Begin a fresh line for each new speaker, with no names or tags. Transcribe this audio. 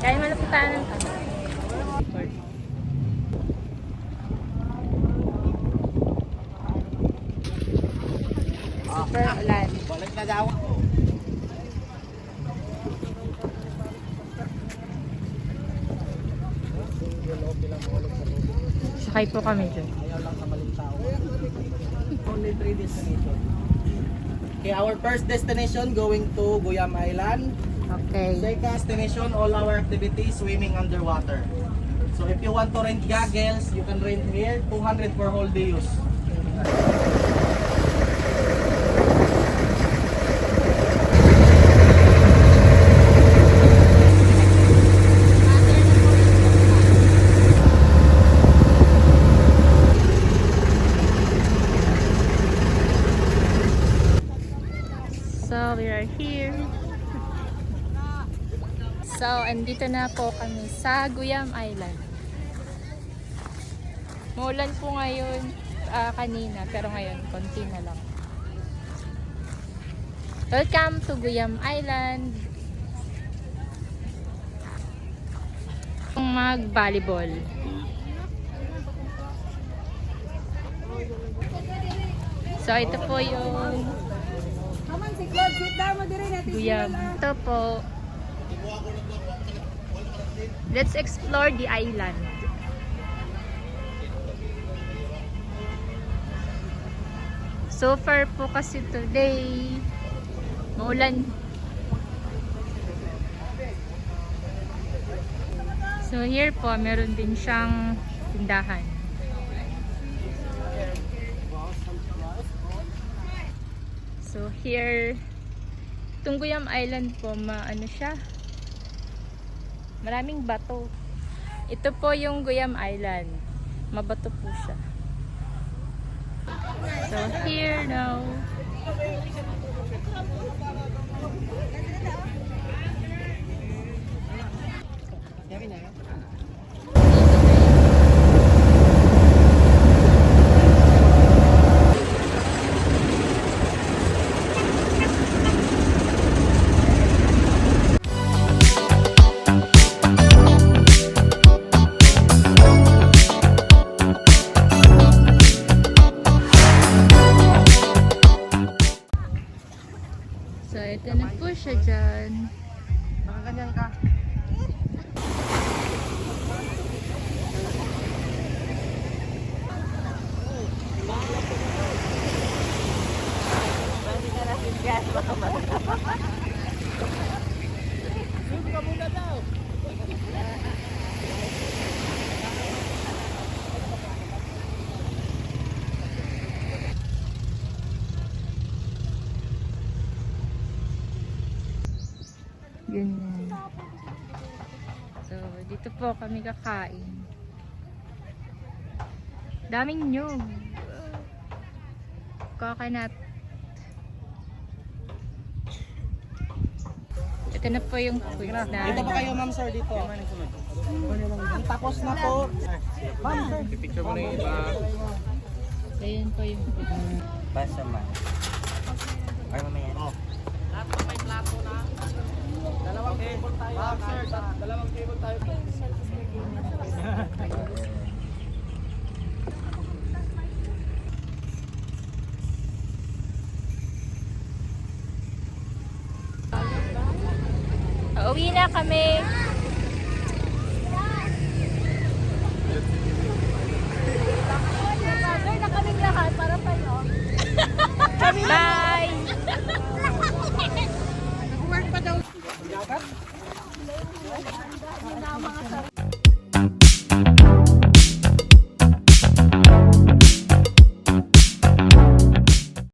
Kaya malapitan ng ano. Super ulan.
Balik na daw.
Sakay po kami dyan.
Ayaw lang sa maling tao. Only 3 destination. Okay, our first destination going to Guyam Island.
Okay.
Second destination, all our activities swimming underwater. So if you want to rent goggles, you can rent here, 200 for whole day use.
So, we are here. So, andito na po kami sa Guyam Island. Maulan po ngayon kanina, pero ngayon, konti na lang. Welcome to Guyam Island. Mag-volleyball. So, ito po yung Guyam. Ito po. Let's explore the island. So far po kasi today, maulan. So here po, meron din siyang tindahan. So here, itong Guyam Island po, ano siya? Maraming bato. Ito po yung Guyam Island. Mabato po siya. So here now. So, ito na po siya dyan.
Nakaganyan ka.
Ganyan. So, dito po kami kakain. Daming nyug. Coconut. Ito na po yung foods na.
Dito pa kayo, ma'am sir, dito. Ang tapos na po. Ma'am sir. Picture mo na yung iba.
So, yun po yung foods.
Basta man. Ay, mamaya.
Oh. Lahat pa may plato na. Dalawang table tayo. Ma'am sir, dalawang table tayo.
Uwi na kami.
na kaming lahat para sa'yo.
Bye!
Nag-work pa daw.